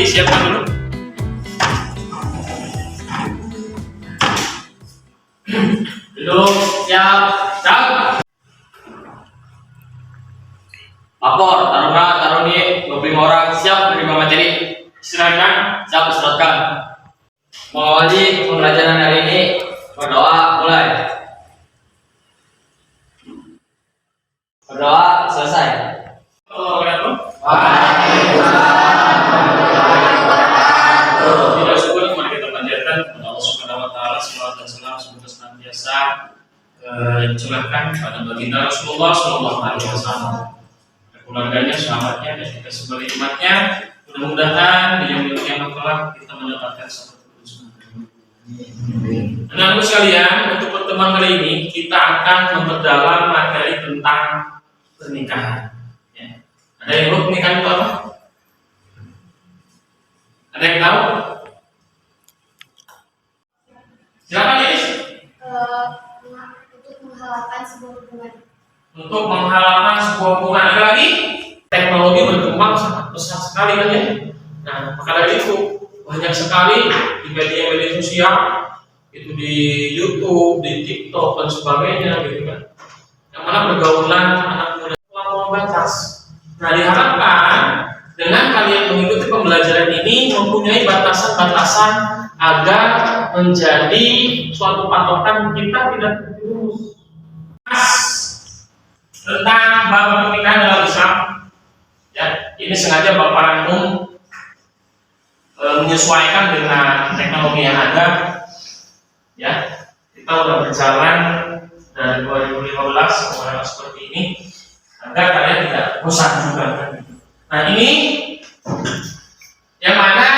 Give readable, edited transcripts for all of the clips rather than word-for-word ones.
disiapkan dulu. Duduk, siap. Lapor, taruh di 25 orang siap menerima materi. Silakan, siap diserahkan. Mengawali pembelajaran hari ini, berdoa mulai. Berdoa selesai. Tidak syukur mari kita panjatkan kepada Allah Subhanahu wa taala, salawat dan salam semoga senantiasa curahkan pada baginda Rasulullah sallallahu alaihi wasallam, keluarganya, sahabatnya dan kita sebagai umatnya. Mudah-mudahan di yaumil qiyamah kelak kita mendapatkan satu keputusan. Anak-anak sekalian, untuk pertemuan kali ini kita akan memperdalam materi tentang pernikahan. Ya. Ada yang tahu pernikahan itu apa? Ada yang tahu? Silakan Iris. Untuk menghalalkan sebuah hubungan. Untuk menghalalkan sebuah hubungan. Ada lagi? Teknologi berkembang sangat pesat sekali kan ya. Nah, maka dari itu banyak sekali di media-media sosial, itu di YouTube, di TikTok dan sebagainya gitu kan. Yang mana pergaulan anak muda terlalu batas. Nah, diharapkan dengan kalian mengikuti pembelajaran ini mempunyai batasan-batasan agar menjadi suatu patokan kita tidak terjerumus. Tentang bab pernikahan dalam Islam, ya ini sengaja Bapak Rangkum menyesuaikan dengan teknologi yang ada. Ya, kita sudah berjalan dari 2015 kemudian seperti ini agar kalian tidak bosan juga. Nah ini yang mana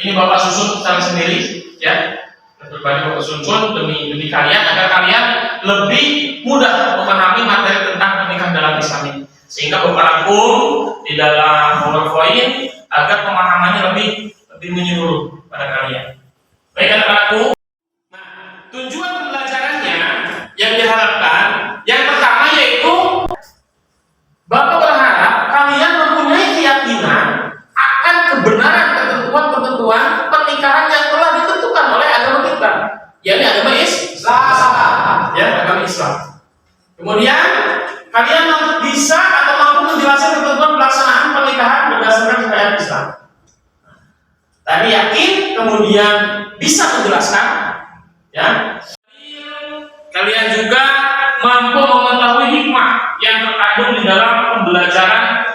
ini Bapak susun secara sendiri ya, berbagi Bapak susun demi kalian agar kalian lebih mudah memahami materi tentang pernikahan dalam Islam ini, sehingga Bapak rangkum di dalam PowerPoint agar pemahamannya lebih menyeluruh pada kalian. Baik anak-anakku. Nah, tujuan pembelajarannya yang diharapkan yang pertama yaitu Bapak berharap kalian mempunyai keyakinan akan kebenaran ketentuan-ketentuan pernikahan yang telah ditentukan oleh agama kita, yakni agama Islam. Ya, agama Islam. Kemudian kalian bisa atau mampu menjelaskan ketentuan pelaksanaan pernikahan berdasarkan syariat Islam. Tadi yakin, kemudian bisa menjelaskan, ya. Kalian juga mampu mengetahui hikmah yang terkandung di dalam pembelajaran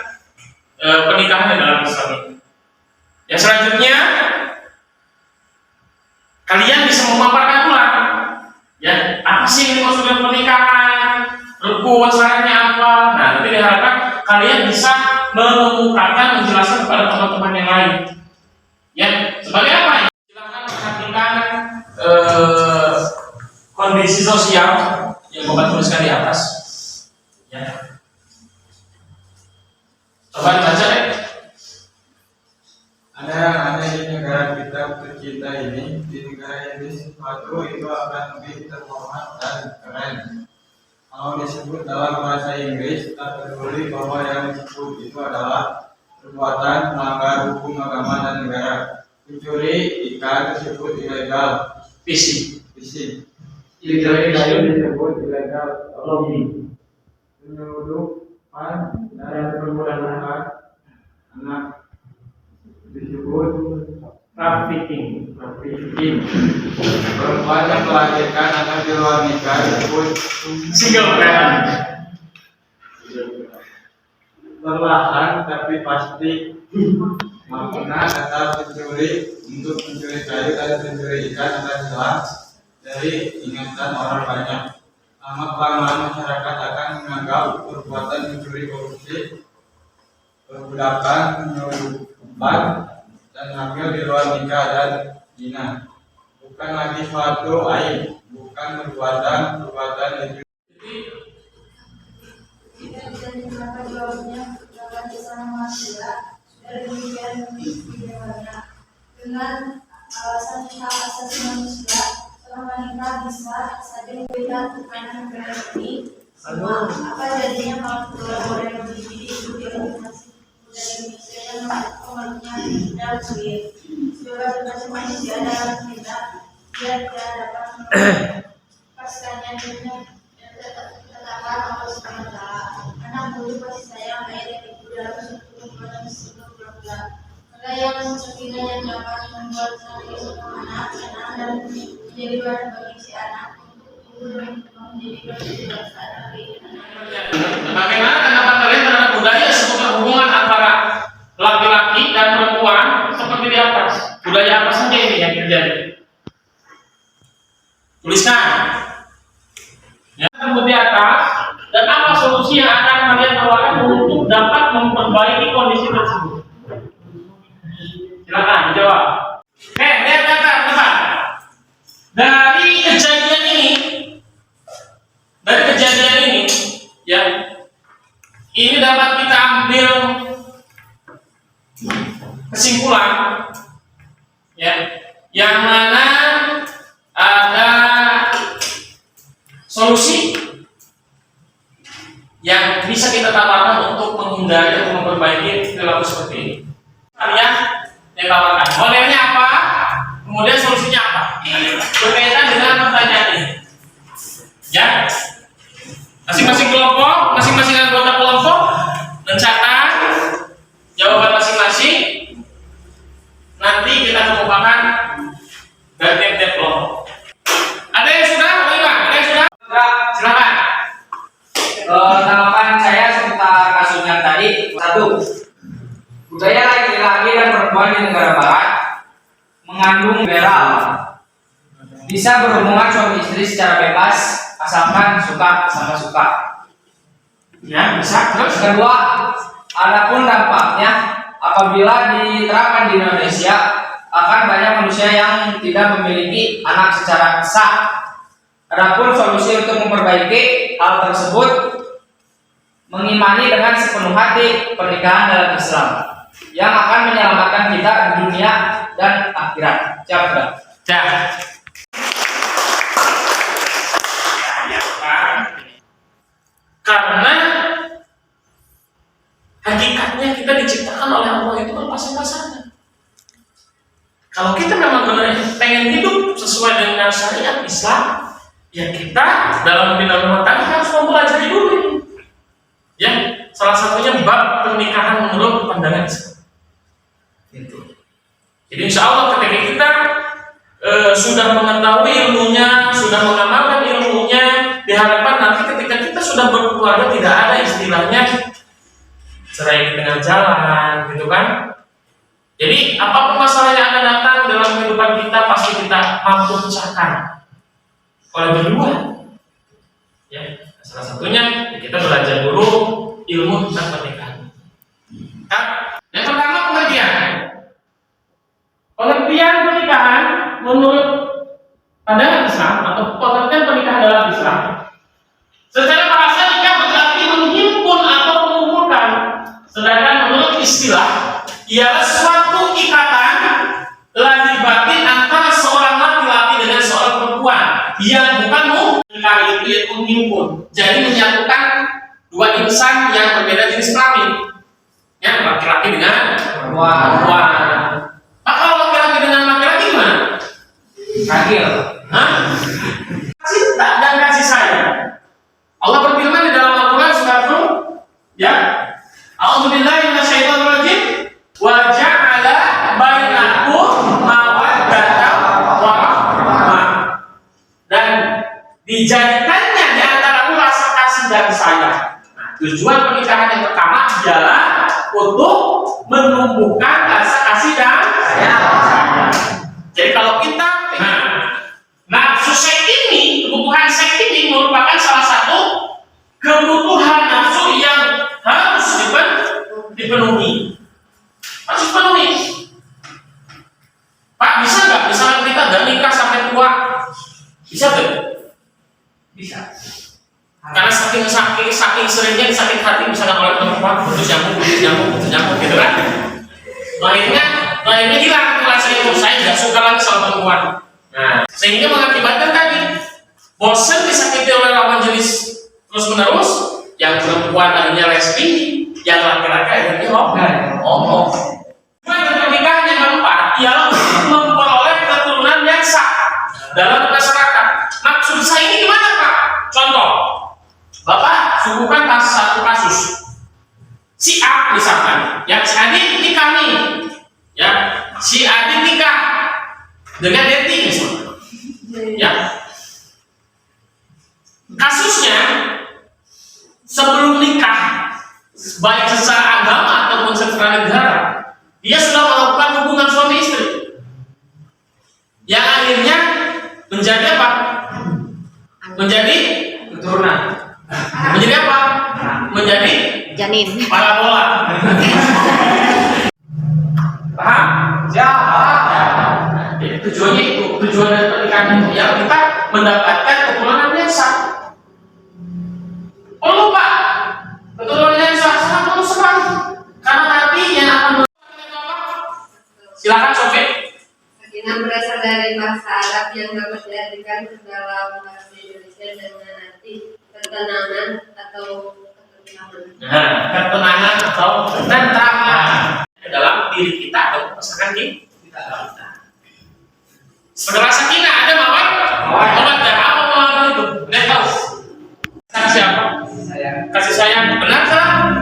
pernikahan dalam Islam ini. Yang selanjutnya, kalian bisa memaparkan ulang, ya, apa sih ini maksudnya pernikahan, rukun syaratnya apa. Nah, nanti diharapkan kalian bisa mengemukakan, menjelaskan kepada teman-teman yang lain. Ya, sebagai apa? Silakan perhatikan kondisi sosial yang Bapak tuliskan di atas. Ya. Coba dibaca deh. Ada di negara kita tercinta ini, di negara ini sesuatu itu akan lebih terhormat dan keren. Kalau disebut dalam bahasa Inggris, tak peduli bahwa yang disebut itu adalah perbuatan melanggar hukum agama dan negara. Mencuri ikan disebut ilegal. Fishing. Ilegal disebut ilegal. Lobby. Penyelundupan dan perbudakan anak disebut trafficking. Perempuan yang melahirkan anak di luar nikah disebut Single parent. perlahan tapi pasti menggunakan kata pencuri untuk mencuri kayu dan mencuri ikan akan hilang dari ingatan orang banyak. Lama-kelamaan masyarakat akan menganggap perbuatan mencuri, korupsi, perbudakan, penyelundupan, dan hamil di luar nikah dan zina bukan lagi suatu aib, bukan perbuatan itu. Jika tidak digunakan jawabnya, dapat bersama manusia dari demikian banyak dengan alasan hak asasi manusia. Seorang wanita bisa saja memberikan tekanan negara ini. Apa jadinya kalau kedua orang yang berdiri itu diorientasi dari manusia yang memeluknya dalam sulit. Sebagai berbagai manusia dalam kita, dia tidak dapat melepaskannya dengan ketetapan Allah Subhanahu wa Ta'ala. Anak butuh kasih sayang ayat yang ibu dalam sebelum bulan. Maka yang sekiranya dapat membuat sang seorang anak dan menjadi barang bagi si anak untuk menjadi bangsa Bagaimana tanggapan kalian terhadap budaya seputar hubungan antara laki-laki dan perempuan seperti di atas? Budaya apa saja ini yang terjadi? Tuliskan. Ya, di atas, dan apa solusi yang akan kalian tawarkan untuk dapat memperbaiki kondisi tersebut? Silakan dijawab. Lihat teman. Dari kejadian ini, ya, ini dapat kita ambil kesimpulan, ya, yang mana ada solusi yang bisa kita tawarkan untuk menghindari atau memperbaiki perilaku seperti ini. Kalian yang tawarkan modelnya apa, kemudian solusinya apa, berkaitan dengan pertanyaan ini, ya. Masing-masing kelompok, masing-masing anggota kelompok mencatat jawaban masing-masing. Nanti kita kemukakan dari tiap-tiap kelompok. Ada yang sudah? Ada yang sudah? Silakan. Tanggapan saya seputar kasus yang tadi. 1. Budaya laki-laki dan perempuan di negara barat mengandung liberal. Bisa berhubungan suami istri secara bebas asalkan suka sama suka. Ya, bisa. Terus? Kedua, adapun dampaknya apabila diterapkan di Indonesia akan banyak manusia yang tidak memiliki anak secara sah. Adapun solusi untuk memperbaiki hal tersebut mengimani dengan sepenuh hati pernikahan dalam Islam yang akan menyelamatkan kita di dunia dan akhirat. Siap. Karena hakikatnya kita diciptakan oleh Allah itu berpasang-pasangan. Kalau kita memang benar pengen hidup sesuai dengan syariat Islam, ya kita dalam membina rumah tangga harus mempelajari dulu. Ya, salah satunya bab pernikahan menurut pandangan Islam. Itu. Jadi insya Allah ketika kita sudah mengetahui ilmunya, sudah mengamalkan ilmunya, diharapkan nanti ketika kita sudah berkeluarga tidak ada istilahnya cerai di tengah jalan, gitu kan? Jadi apapun masalah yang akan datang dalam kehidupan kita pasti kita mampu pecahkan oleh berdua. Ya, salah satunya ya kita belajar dulu ilmu tentang pernikahan. Yang pertama pengertian pernikahan menurut pandangan Islam atau pengertian pernikahan dalam Islam. Secara bahasa nikah berarti menghimpun atau mengumpulkan, sedangkan menurut istilah ialah suatu ikatan lahir batin antara seorang laki-laki dengan seorang perempuan yang bukan menikah itu yaitu menghimpun. Jadi menyatukan dua insan yang berbeda jenis kelamin, ya, laki-laki dengan perempuan. Maka kalau laki-laki dengan laki-laki gimana? Adil. Cinta dan kasih sayang. Allah berfirman di dalam Al-Quran surat Rum, ya, A'udzubillahi minasyaitonir rajim, wa ja'ala bainakum mawaddatan wa rahmah. Dan dijadikannya di antara rasa kasih dan sayang. Nah, tujuan pernikahan yang pertama adalah untuk menumbuhkan rasa kasih dan sayang. Jadi kalau kita nafsu seks ini, kebutuhan seks ini merupakan salah satu kebutuhan nafsu yang harus dipenuhi. Harus dipenuhi. Pak, bisa nggak? Misalnya kita udah nikah sampai tua, bisa nggak? Bisa. Karena saking seringnya sakit hati misalkan oleh perempuan, putus nyambung, gitu kan? Lahirnya hilang rasa itu, saya nggak suka lagi sama perempuan. Nah, sehingga mengakibatkan tadi bosan disakiti oleh lawan jenis terus menerus, yang perempuan akhirnya lesbi, yang laki-laki akhirnya homo. Pernikahan yang keempat ialah memperoleh keturunan yang sah dalam masyarakat. Maksud saya ini gimana Pak? Contoh, Bapak suguhkan satu kasus. Si A misalkan, yang si Adit nikah nih, ya, si Adit nikah dengan Deti misalkan, ya. Kasusnya sebelum nikah, baik secara agama ataupun secara negara, dia sudah melakukan hubungan suami istri, yang akhirnya menjadi apa? Menjadi keturunan. Menjadi apa? Menjadi janin. parabola. Paham? Jadi tujuannya itu, tujuan dari pernikahan itu ya kita mendapatkan keturunan yang sah. Perlu Pak, keturunan yang sah sangat perlu sekali, karena nantinya akan silakan Sofi. Sakinah berasal dari bahasa Arab yang dapat diartikan ke dalam bahasa Indonesia dengan arti ketenangan atau ketentraman. Nah, ketenangan atau ketentraman dalam diri kita atau pasangan kita. Setelah sakinah ada mawaddah. Apa mawaddah itu? Nggak tahu. Kasih siapa? Kasih sayang. Benar salah?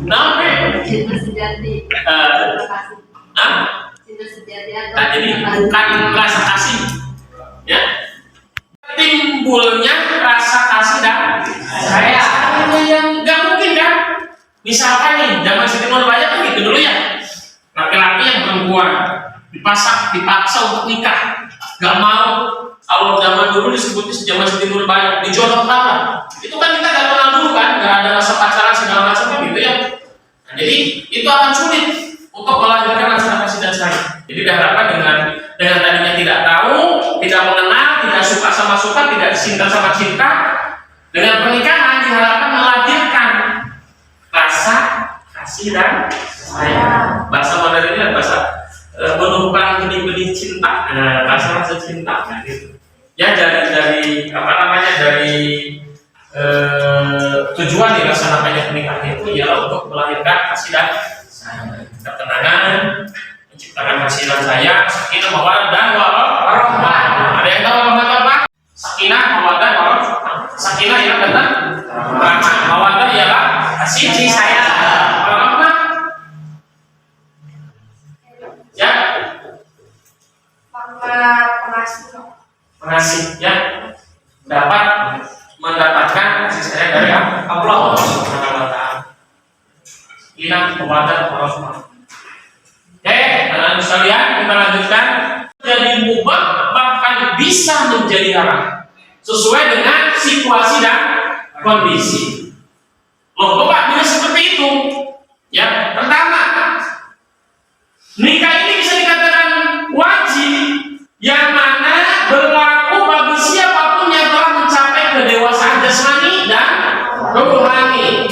Namanya? Cinta sejati. Hah? Cinta sejati atau Nah, jadi bukan rasa kasih, ya. Timbulnya rasa kasih dan sayang yang nggak mungkin kan? Misalkan nih, zaman Siti Nurbaya kan gitu dulu ya. Laki-laki yang perempuan dipaksa untuk nikah, nggak mau. Kalau zaman dulu disebutnya zaman Siti Nurbaya, dijodohkan. Itu kan kita nggak kenal dulu kan, nggak ada rasa pacaran segala macam kan gitu ya. Nah, jadi itu akan sulit untuk melahirkan rasa kasih dan sayang. Jadi diharapkan dengan tadinya tidak tahu, tidak mengenal, tidak suka sama suka, tidak cinta sama cinta, dengan pernikahan diharapkan melahirkan rasa kasih dan sayang. Bahasa modernnya bahasa menumpang benih-benih cinta, rasa cinta, nah, gitu. Ya dari apa namanya dari tujuan dilaksanakannya pernikahan itu ialah untuk melahirkan kasih dan ketenangan, menciptakan kasih dan sayang, sakinah, mawaddah dan warahmah. Ada yang tahu warahmah apa? Sakinah, mawaddah, warahmah. Sakinah ialah ketenangan, mawaddah ialah kasih sayang, warahmah. Ya. Pengasih, ya. Mendapatkan kasih sayang dari Allah Subhanahu wa taala. Sakinah, mawaddah, warahmah. Oke, teman-teman sekalian, kita lanjutkan. Jadi mubah bahkan bisa menjadi haram sesuai dengan situasi dan kondisi. Loh, Bapak bisa seperti itu? Ya, pertama, nikah ini bisa dikatakan wajib yang mana berlaku bagi siapapun yang telah mencapai kedewasaan jasmani dan rohani,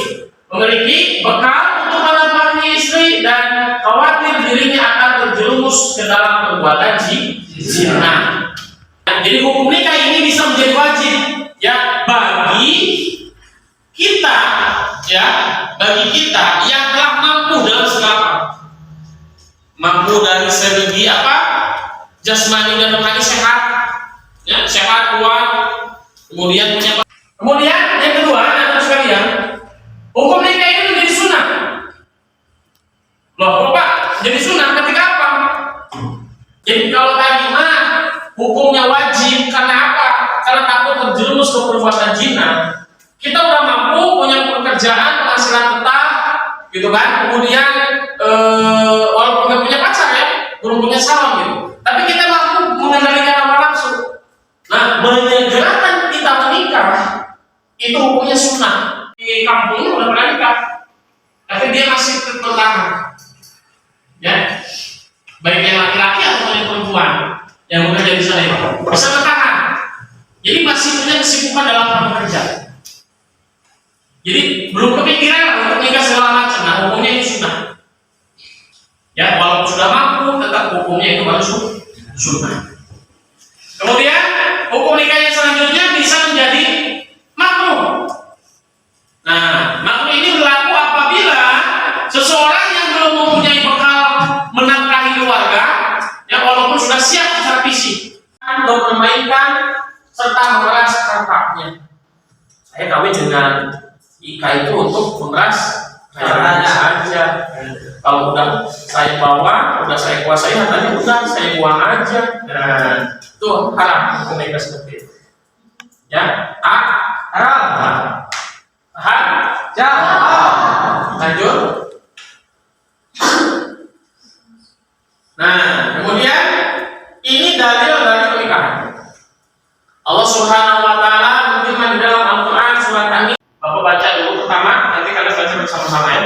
memiliki bekal untuk menafkahi istri dan khawatir dirinya akan terjerumus ke dalam perbuatan zina. Jadi hukum nikah ini bisa menjadi wajib ya bagi kita yang telah mampu dalam segala mampu dari segi apa jasmani dan rohani sehat, ya sehat kuat, kemudian punya. Kemudian yang kedua, teman-teman sekalian, hukum nikah itu menjadi sunnah. Loh, Bapak, jadi sunnah ketika apa? Jadi kalau tadi mah hukumnya wajib karena apa? Karena takut terjerumus ke perbuatan zina. Kita udah mampu punya pekerjaan, penghasilan tetap, gitu kan? Kemudian walaupun nggak punya pacar ya, belum punya salam gitu. Tapi kita mampu mengendalikan hawa nafsu. Nah, menyegerakan kita menikah itu hukumnya sunnah. Di kampungnya udah pernah nikah, tapi dia masih bertahan. Ya, baik yang laki-laki atau yang perempuan yang bekerja di sana bisa bertahan. Jadi masih punya kesibukan dalam hal bekerja. Jadi belum kepikiran untuk nikah segala macam. Nah, hukumnya itu sunnah. Ya, walaupun sudah mampu, tetap hukumnya itu baru sunnah. Kemudian hukum nikah yang selanjutnya bisa menjadi Kalau udah saya bawa, udah saya kuasai hartanya, udah saya buang aja. Nah, itu haram hukum nikah seperti itu. Ya, haram. Lanjut. Nah, kemudian ini dalil dari pernikahan. Allah Subhanahu wa taala berfirman di dalam Al-Qur'an surat An-Nisa. Bapak baca dulu pertama, nanti kalian baca bersama-sama ya.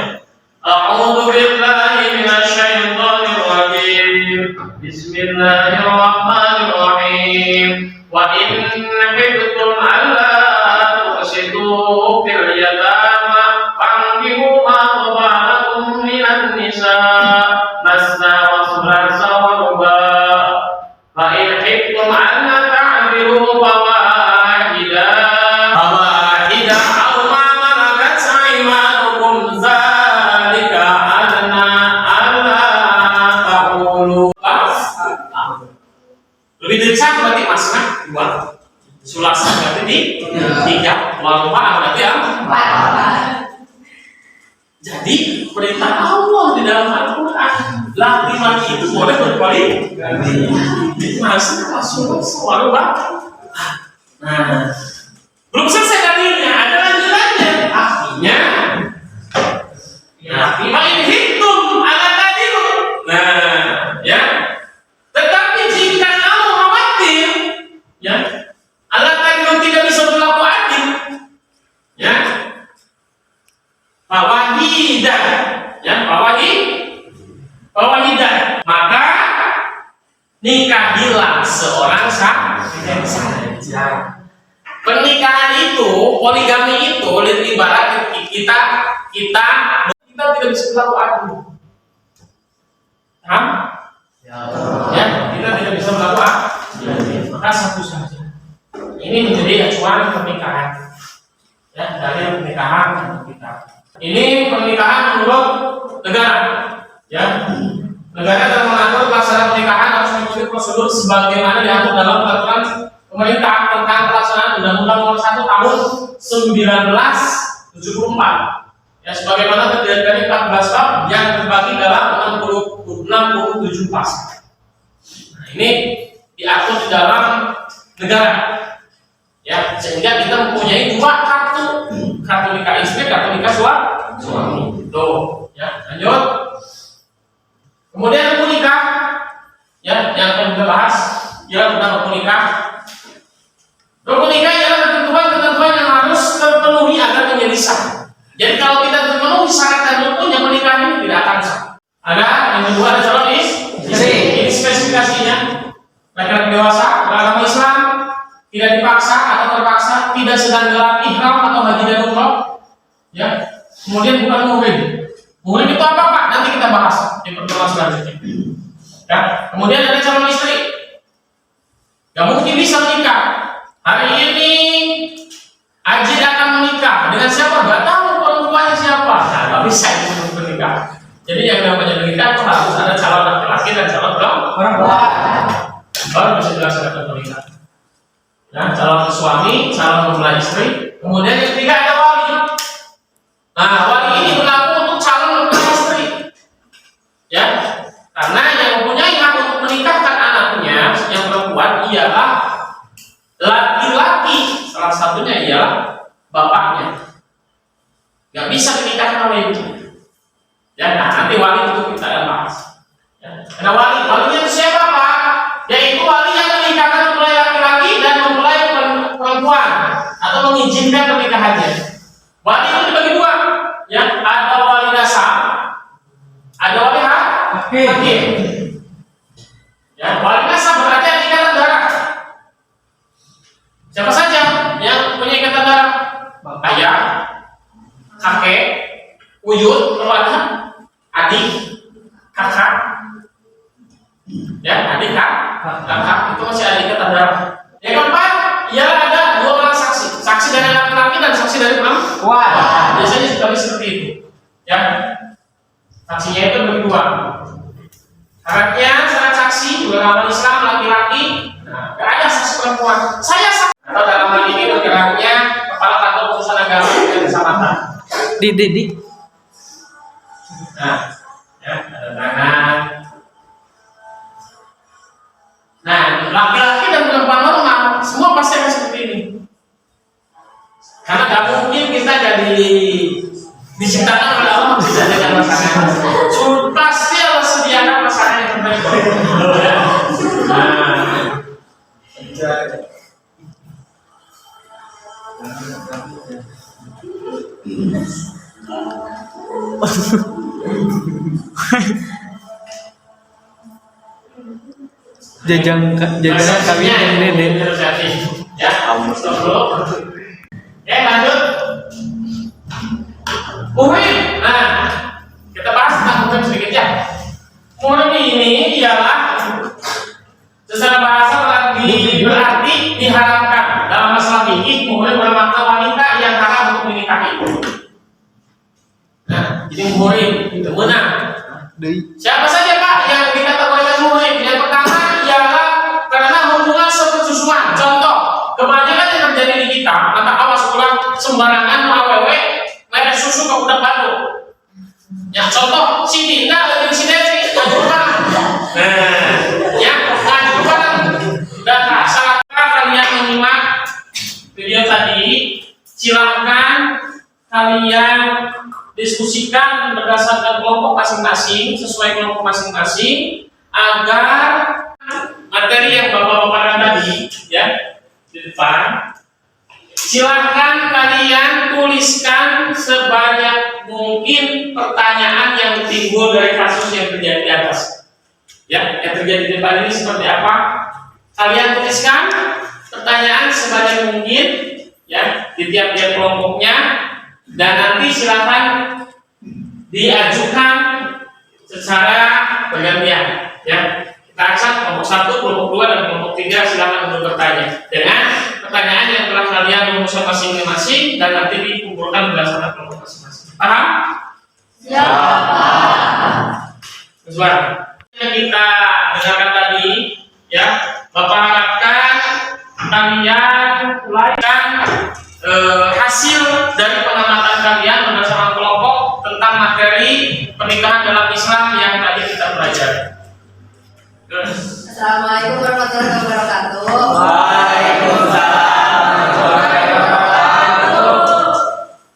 A'udzu billahi minasyaitonir rajim. Bismillahirrahmanirrahim. Wa in khiftum alla tuqsitu fil yatama fankihu ma taba lakum minan nisa masna wa thulatha wa ruba. Wa in khiftum alla ta'dilu fawahidah aw ma malakat aymanukum dzalika adna alla taqulu. Lebih dari satu berarti masna dua, sulasa berarti tiga, waruba berarti empat. Jadi perintah Allah di dalam Al-Quran, laki-laki itu boleh berpoligami. Itu masuk waruba. Nah, belum selesai dalilnya, ada lanjutannya. Artinya, main hitung ala tadilu. Nah, ya. Tetapi jika kamu khawatir, ya, ala tadilu tidak bisa berlaku adil, ya, fawahidah, ya, fawahidah, maka nikahilah seorang saja. Pernikahan itu, poligami itu ibarat kita tidak bisa berlaku adil. Paham? Ya, kita tidak bisa berlaku adil. Maka satu saja. Ini menjadi acuan pernikahan. Ya, dari pernikahan untuk kita. Ini pernikahan menurut negara. Ya, negara telah mengatur pelaksanaan pernikahan harus mengikuti prosedur sebagaimana diatur dalam peraturan pemerintah tentang pelaksanaan Undang-Undang Nomor 1 Tahun 1974. Ya, sebagaimana terdiri dari 14 bab yang terbagi dalam 67 pasal. Nah, ini diatur di dalam negara. Ya, sehingga kita mempunyai dua kartu nikah istri, kartu nikah suami. Tuh, ya, lanjut. Kemudian rukun nikah, ya, yang akan kita bahas ialah tentang rukun nikah. Rukun nikah ialah ketentuan yang harus terpenuhi agar menjadi sah. Jadi kalau kita terpenuhi syarat dan rukun yang menikah ini tidak akan sah. Ada yang kedua ada calon istri. Ini spesifikasinya: laki-laki dewasa, beragama Islam, tidak dipaksa atau terpaksa, tidak sedang dalam ihram atau haji dan umrah. Ya. Kemudian bukan muhrim. Muhrim itu apa Pak? Nanti kita bahas di pertemuan selanjutnya. Ya. Kemudian ada calon istri. Gak mungkin bisa menikah. Hari ini Ajid akan menikah dengan siapa? Gak tahu perempuannya siapa. Nah, gak bisa itu untuk menikah. Jadi yang namanya menikah itu harus ada calon laki-laki dan calon perempuan. Baru bisa dilaksanakan pernikahan. Ya, calon suami, calon mempelai istri. Kemudian yang ketiga ada wali. Nah, wali ini berlaku untuk calon mempelai istri. Ya, karena yang mempunyai hak untuk menikahkan anaknya yang perempuan ialah laki-laki. Salah satunya ialah bapaknya. Gak bisa menikahkan oleh ibu. Ya, nah, nanti wali itu kita bahas. Ya. Karena walinya itu siapa Pak? Yaitu wali yang menikahkan mempelai laki-laki dan mempelai perempuan atau mengizinkan pernikahannya. Wali itu dibagi dua. Ya, ada wali dasar, ada wali hakim. Ya, wali dasar berarti ada ikatan darah. Siapa saja yang punya ikatan darah? Ayah, kakek, wujud, keluarga, adik, kakak, ya, adik kakak itu masih ada ikatan darah. Yang keempat, ialah ada dua orang saksi dari laki-laki dan saksi dari perempuan. Biasanya sekali seperti itu, ya. Saksinya itu bagi dua. Syaratnya syarat saksi beragama Islam laki-laki. Nah, gak ada saksi perempuan. Saya saksi. Atau dalam hal ini bergeraknya kepala kantor urusan agama dan keselamatan. Di. Nah, jajanan kami yang dede. Ya, stop dulu. Lanjut. Muhrim. Nah, kita bahas tentang muhrim sedikit ya. Muhrim ini ialah secara bahasa berarti diharamkan. Dalam masalah fikih, muhrim bermakna wanita yang haram untuk menikahi. Nah, jadi muhrim itu benar. Siapa saja Pak yang dikategorikan muhrim? Yang pertama ialah karena hubungan sepersusuan. Contoh, kebanyakan yang terjadi di kita, maka awas pulang sembarangan awewe merek susu ke budak baru. Ya, contoh si Dinda lagi si Devi ngajur barang. Nah, ya ngajur barang. Dan salah kalian menyimak video tadi, silahkan kalian diskusikan berdasarkan kelompok masing-masing, sesuai kelompok masing-masing, agar materi yang bapak-bapak tadi ya di depan, silahkan kalian tuliskan sebanyak mungkin pertanyaan yang timbul dari kasus yang terjadi di atas. Ya, yang terjadi di depan ini seperti apa? Kalian tuliskan pertanyaan sebanyak mungkin ya di tiap-tiap kelompoknya, dan nanti silahkan diajukan secara bergantian ya. Kita acak kelompok 1, kelompok 2, dan kelompok 3 silahkan untuk bertanya dengan pertanyaan yang telah kalian rumuskan masing-masing, dan nanti dikumpulkan berdasarkan kelompok masing-masing. Paham? Ya. Sesuai yang kita dengarkan tadi ya, Bapak harapkan kalian uraikan hasil dari pengamatan kalian berdasarkan kelompok tentang materi pernikahan dalam Islam yang tadi kita pelajari. Assalamualaikum warahmatullahi wabarakatuh.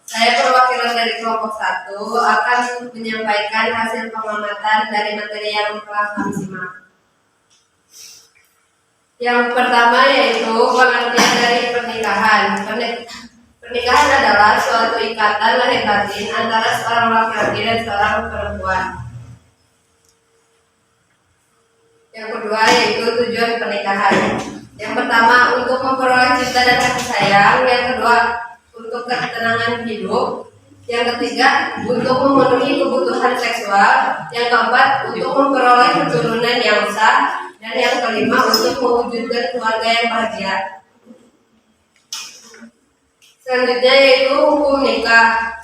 Saya perwakilan dari kelompok 1 akan menyampaikan hasil pengamatan dari materi yang telah kami simak. Yang pertama yaitu pengertian dari pernikahan. Pernikahan adalah suatu ikatan lahir batin antara seorang laki-laki dan seorang perempuan. Yang kedua yaitu tujuan pernikahan. Yang pertama untuk memperoleh cinta dan kasih sayang. Yang kedua untuk ketenangan hidup. Yang ketiga untuk memenuhi kebutuhan seksual. Yang keempat untuk memperoleh keturunan yang sah. Dan yang kelima untuk mewujudkan keluarga yang bahagia. Selanjutnya yaitu hukum nikah.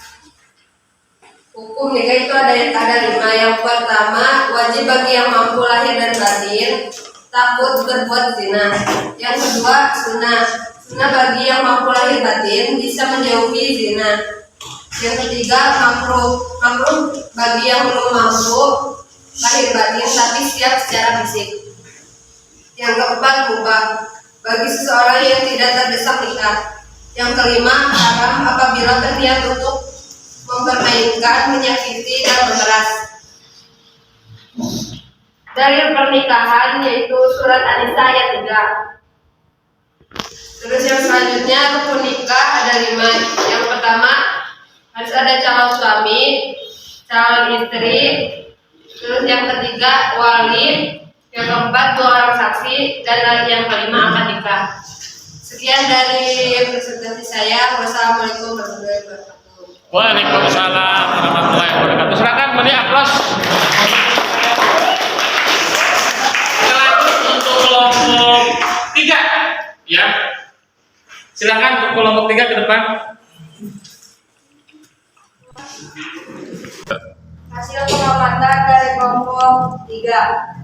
Hukum nikah itu ada 5. Yang pertama, wajib bagi yang mampu lahir dan batin takut berbuat zina. Yang kedua, sunnah. Sunnah bagi yang mampu lahir batin bisa menjauhi zina. Yang ketiga, makruh. Makruh bagi yang belum mampu lahir batin tapi siap secara fisik. Yang keempat, mubah bagi seseorang yang tidak terdesak nikah. Yang kelima, haram apabila berniat untuk mempermainkan, menyakiti, dan memeras. Dalil pernikahan yaitu surat An-Nisa ayat 3. Terus yang selanjutnya rukun nikah ada 5. Yang pertama harus ada calon suami, calon istri. Terus yang ketiga wali. Yang keempat 2 orang saksi, dan yang kelima akad nikah. Sekian dari presentasi saya. Wassalamualaikum warahmatullahi wabarakatuh. Waalaikumsalam warahmatullahi wabarakatuh. Silakan beri aplaus. Kita lanjut untuk kelompok 3 ya. Silakan untuk kelompok 3 ke depan. Hasil pengamatan dari kelompok 3.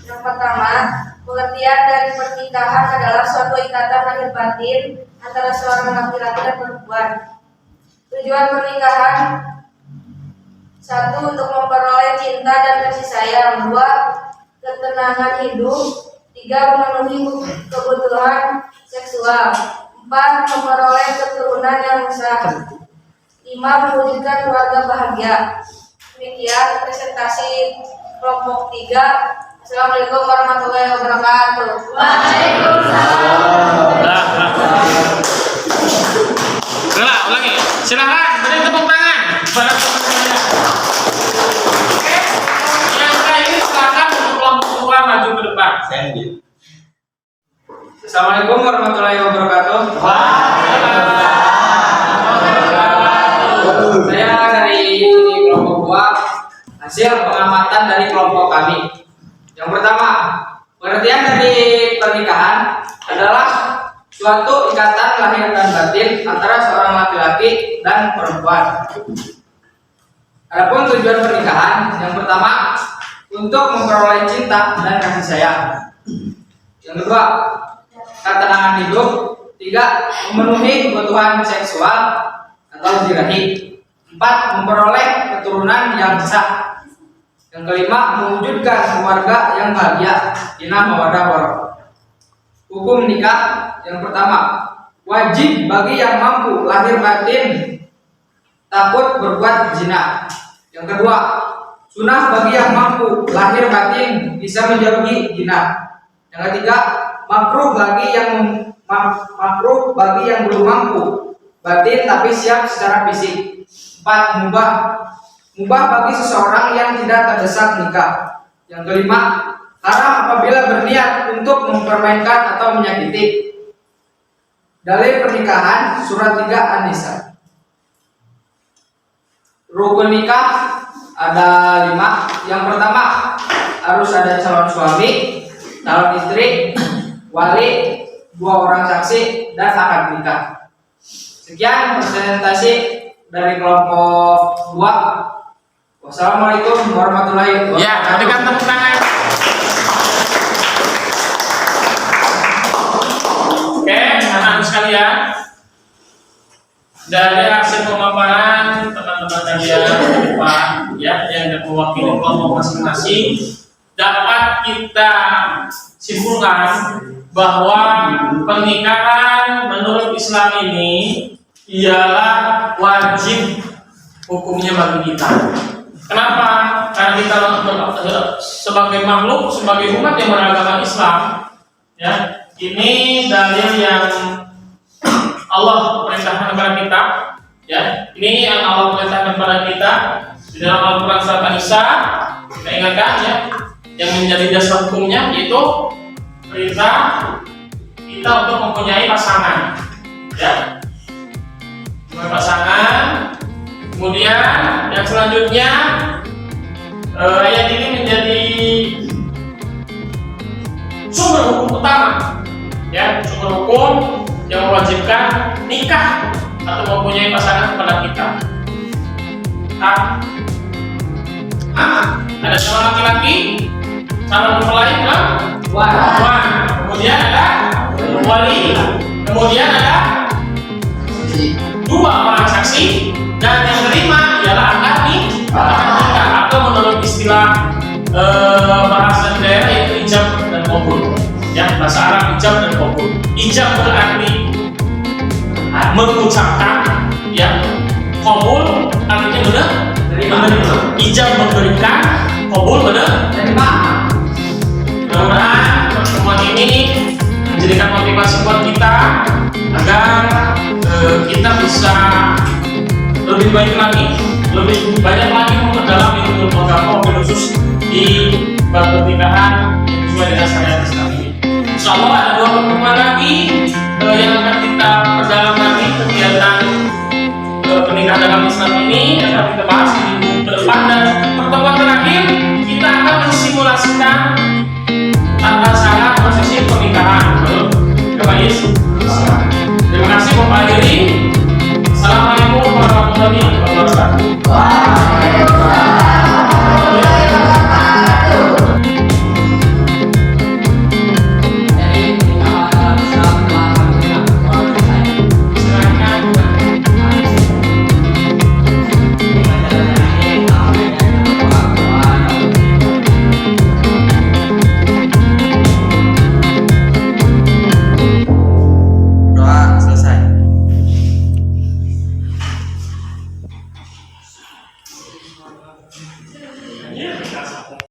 Yang pertama, pengertian dari pernikahan adalah suatu ikatan lahir batin antara seorang laki-laki dan perempuan. Tujuan pernikahan: 1. Untuk memperoleh cinta dan kasih sayang. 2. Ketenangan hidup. 3. Memenuhi kebutuhan seksual. 4. Memperoleh keturunan yang sah. 5. Mewujudkan keluarga bahagia. Demikian presentasi kelompok 3. Assalamualaikum warahmatullahi wabarakatuh. Ulangi. Silakan beri tepuk tangan pada teman-teman. Sandy. Assalamualaikum warahmatullahi wabarakatuh. Saya dari kelompok 2, hasil pengamatan dari kelompok kami. Yang pertama, pengertian dari pernikahan adalah suatu ikatan lahir dan batin antara seorang laki-laki dan perempuan. Adapun tujuan pernikahan, yang pertama, untuk memperoleh cinta dan kasih sayang. Yang kedua, ketenangan hidup. 3, memenuhi kebutuhan seksual atau birahi. 4, memperoleh keturunan yang sah. Yang kelima, mewujudkan keluarga yang bahagia. Inna mawaddah warahmah. Hukum nikah. Yang pertama, wajib bagi yang mampu lahir batin takut berbuat zina. Yang kedua, sunnah bagi yang mampu lahir batin bisa menjauhi zina. Yang ketiga, makruh bagi yang belum mampu batin tapi siap secara fisik. 4, mubah bagi seseorang yang tidak terdesak nikah. Yang kelima, haram apabila berniat untuk mempermainkan atau menyakiti. Dalil pernikahan surat 3 An-Nisa. Rukun nikah ada 5. Yang pertama, harus ada calon suami, calon istri, wali, 2 orang saksi, dan akad nikah. Sekian presentasi dari kelompok 2. Wassalamualaikum warahmatullahi wabarakatuh. Ya, berikan tepuk tangan. Oke, anak-anak sekalian, dari hasil pemaparan teman-teman kalian Pak, ya, yang mewakili kelompok masing-masing, dapat kita simpulkan bahwa pernikahan menurut Islam ini ialah wajib hukumnya bagi kita. Kenapa? Karena kita sebagai makhluk, sebagai umat yang beragama Islam, ya, ini dalil yang Allah perintahkan kepada kita, ya. Ini yang Allah perintahkan kepada kita di dalam Al-Quran surat An-Nisa. Kita ingatkan, ya, yang menjadi dasar hukumnya yaitu perintah kita untuk mempunyai pasangan, ya, pasangan. Kemudian yang selanjutnya, ayat ini menjadi sumber hukum utama, ya, sumber hukum yang mewajibkan nikah atau mempunyai pasangan kepada kita. Ada calon laki-laki, calon mempelai, perempuan, kemudian ada wali, kemudian ada 2 orang saksi, dan yang kelima ialah akad nikah atau menurut istilah bahasa daerah yaitu ijab dan qabul. Ya, bahasa Arab ijab dan qabul. Ijab berarti mengucapkan, ya. Qabul artinya menerima. Ijab memberikan, qabul menerima. Mudah-mudahan pertemuan ini menjadikan motivasi buat kita agar kita bisa lebih baik lagi, lebih banyak lagi memperdalam ilmu agama, khusus di bab pernikahan sesuai dengan syariat Islam ini. Insyaallah ada 2 pertemuan lagi yang akan kita perdalam lagi kegiatan pernikahan dalam Islam ini yang akan kita bahas di minggu ke depan, dan pertemuan terakhir kita akan mensimulasikan tata cara prosesi pernikahan. Terima kasih Bapak Heri. Assalamualaikum warahmatullahi wabarakatuh.